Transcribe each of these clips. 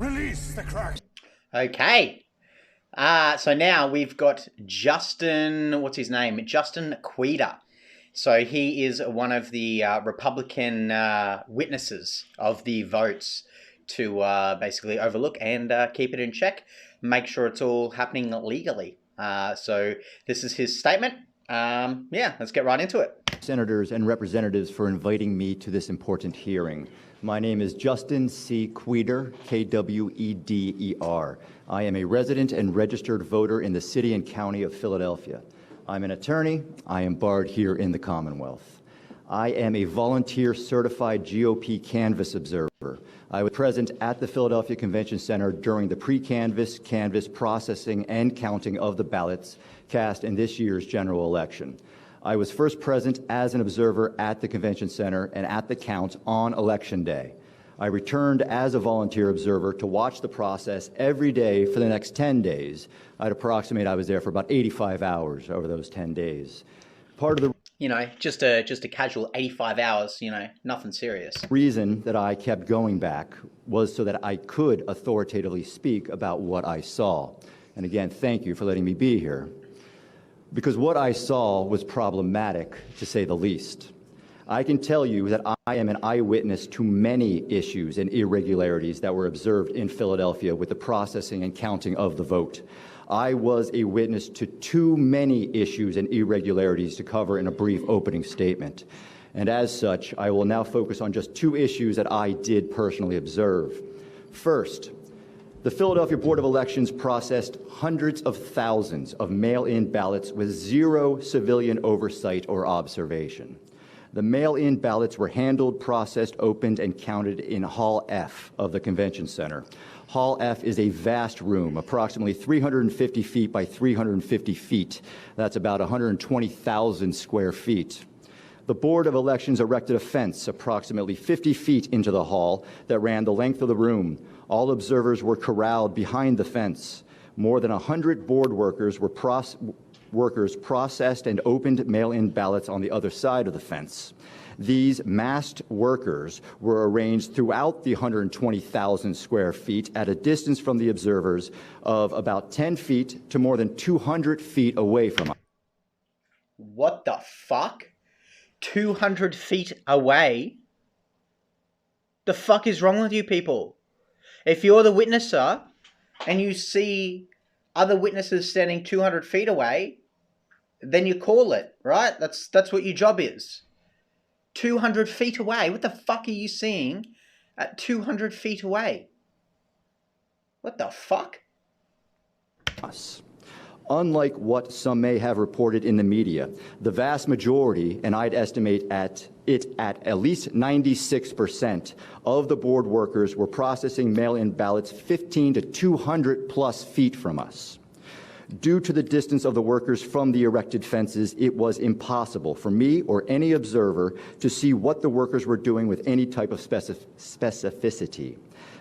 Release the crack. Okay. So now we've got Justin, what's his name? Justin Kweder. So he is one of the Republican witnesses of the votes to basically overlook and keep it in check, make sure it's all happening legally. So this is his statement. Yeah, let's get right into it. Senators and representatives for inviting me to this important hearing. My name is Justin C. Kweder, Kweder. I am a resident and registered voter in the city and county of Philadelphia. I'm an attorney. I am barred here in the Commonwealth. I am a volunteer certified GOP canvass observer. I was present at the Philadelphia Convention Center during the pre-canvass, canvass processing, and counting of the ballots cast in this year's general election. I was first present as an observer at the Convention Center and at the count on Election Day. I returned as a volunteer observer to watch the process every day for the next 10 days. I'd approximate I was there for about 85 hours over those 10 days. Part of the just a casual 85 hours, nothing serious. reason that I kept going back was so that I could authoritatively speak about what I saw. And again, thank you for letting me be here. Because what I saw was problematic, to say the least. I can tell you that I am an eyewitness to many issues and irregularities that were observed in Philadelphia with the processing and counting of the vote. I was a witness to too many issues and irregularities to cover in a brief opening statement. And as such, I will now focus on just two issues that I did personally observe. First, the Philadelphia Board of Elections processed hundreds of thousands of mail-in ballots with zero civilian oversight or observation. The mail-in ballots were handled, processed, opened, and counted in Hall F of the Convention Center. Hall F is a vast room, approximately 350 feet by 350 feet. That's about 120,000 square feet. The Board of Elections erected a fence approximately 50 feet into the hall that ran the length of the room. All observers were corralled behind the fence. More than 100 board workers processed and opened mail-in ballots on the other side of the fence. These masked workers were arranged throughout the 120,000 square feet at a distance from the observers of about 10 feet to more than 200 feet away from us. What the fuck? 200 feet away? The fuck is wrong with you people? If you're the witnesser and you see other witnesses standing 200 feet away, then you call it, right? That's what your job is. 200 feet away? What the fuck are you seeing at 200 feet away? What the fuck? Unlike what some may have reported in the media, the vast majority, and I'd estimate at least 96% of the board workers were processing mail-in ballots 15 to 200 plus feet from us. Due to the distance of the workers from the erected fences, it was impossible for me or any observer to see what the workers were doing with any type of specificity.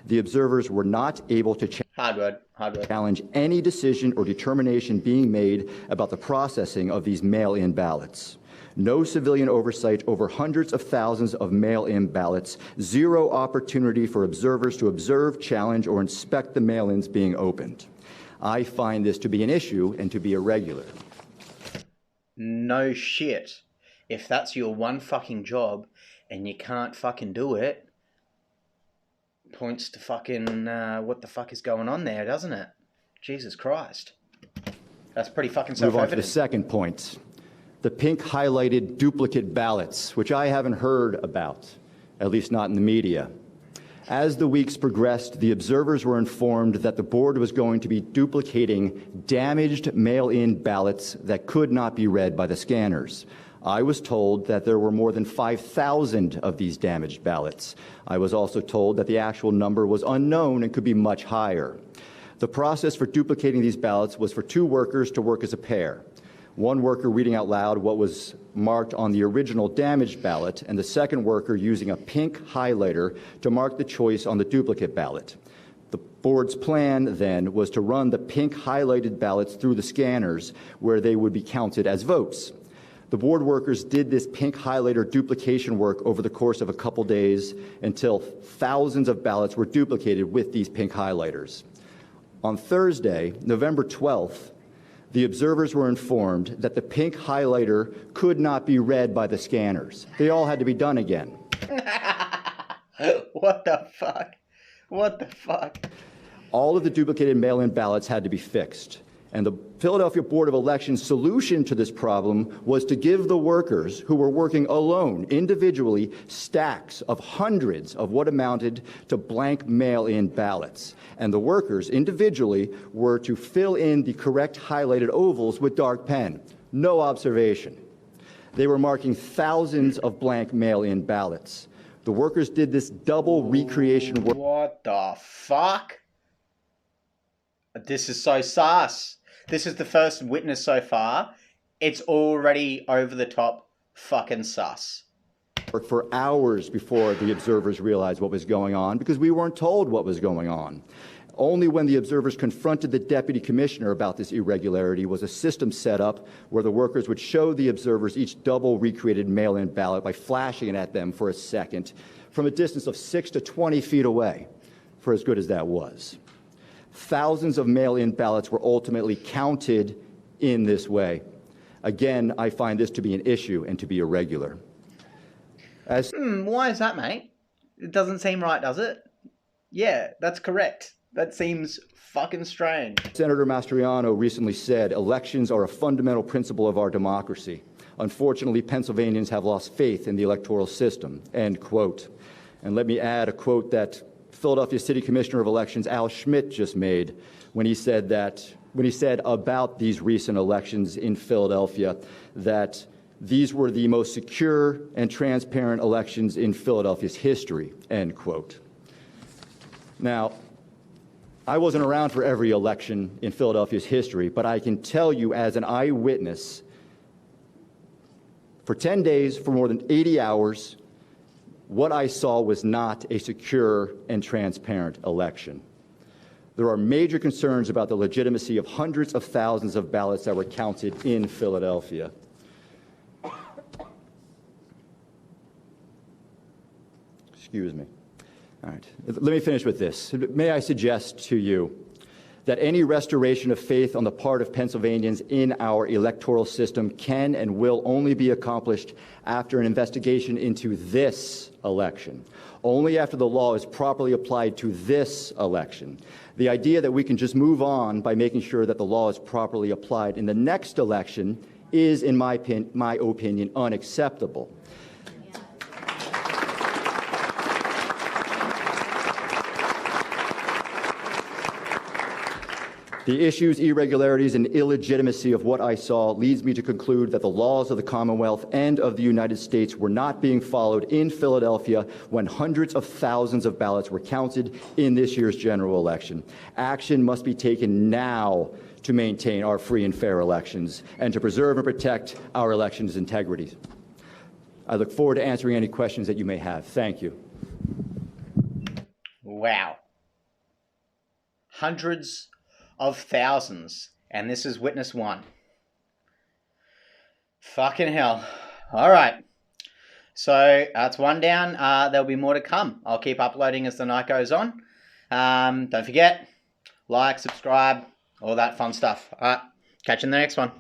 The observers were not able to challenge any decision or determination being made about the processing of these mail-in ballots. No civilian oversight over hundreds of thousands of mail-in ballots, zero opportunity for observers to observe, challenge, or inspect the mail-ins being opened. I find this to be an issue and to be irregular. No shit. If that's your one fucking job and you can't fucking do it, points to fucking what the fuck is going on there, doesn't it? Jesus Christ. That's pretty fucking self-evident. Move on to the second point. The pink highlighted duplicate ballots, which I haven't heard about, at least not in the media. As the weeks progressed, the observers were informed that the board was going to be duplicating damaged mail-in ballots that could not be read by the scanners. I was told that there were more than 5,000 of these damaged ballots. I was also told that the actual number was unknown and could be much higher. The process for duplicating these ballots was for two workers to work as a pair. One worker reading out loud what was marked on the original damaged ballot, and the second worker using a pink highlighter to mark the choice on the duplicate ballot. The board's plan then was to run the pink highlighted ballots through the scanners where they would be counted as votes. The board workers did this pink highlighter duplication work over the course of a couple days until thousands of ballots were duplicated with these pink highlighters. On Thursday, November 12th, the observers were informed that the pink highlighter could not be read by the scanners. They all had to be done again. What the fuck? What the fuck? All of the duplicated mail-in ballots had to be fixed. And the Philadelphia Board of Elections' solution to this problem was to give the workers who were working alone, individually, stacks of hundreds of what amounted to blank mail-in ballots. And the workers, individually, were to fill in the correct highlighted ovals with dark pen. No observation. They were marking thousands of blank mail-in ballots. The workers did this double recreation work. What the fuck? This is so sus. This is the first witness so far. It's already over the top fucking sus. For hours before the observers realized what was going on, because we weren't told what was going on. Only when the observers confronted the deputy commissioner about this irregularity was a system set up where the workers would show the observers each double recreated mail-in ballot by flashing it at them for a second from a distance of 6 to 20 feet away, for as good as that was. Thousands of mail-in ballots were ultimately counted in this way. Again, I find this to be an issue and to be irregular. Why is that, mate? It doesn't seem right, does it? Yeah, that's correct. That seems fucking strange. Senator Mastriano recently said, elections are a fundamental principle of our democracy. Unfortunately, Pennsylvanians have lost faith in the electoral system, end quote. And let me add a quote that Philadelphia City Commissioner of Elections Al Schmidt just made when he said about these recent elections in Philadelphia that these were the most secure and transparent elections in Philadelphia's history, end quote. Now, I wasn't around for every election in Philadelphia's history, but I can tell you as an eyewitness, for 10 days, for more than 80 hours, what I saw was not a secure and transparent election. There are major concerns about the legitimacy of hundreds of thousands of ballots that were counted in Philadelphia. Excuse me. All right. Let me finish with this. May I suggest to you that any restoration of faith on the part of Pennsylvanians in our electoral system can and will only be accomplished after an investigation into this election, only after the law is properly applied to this election. The idea that we can just move on by making sure that the law is properly applied in the next election is, in my opinion, unacceptable. The issues, irregularities, and illegitimacy of what I saw leads me to conclude that the laws of the Commonwealth and of the United States were not being followed in Philadelphia when hundreds of thousands of ballots were counted in this year's general election. Action must be taken now to maintain our free and fair elections and to preserve and protect our elections' integrity. I look forward to answering any questions that you may have. Thank you. Wow. Hundreds of thousands, and this is witness one. Fucking hell. All right. So that's one down. There'll be more to come. I'll keep uploading as the night goes on. Don't forget, like, subscribe, all that fun stuff. All right. Catch you in the next one.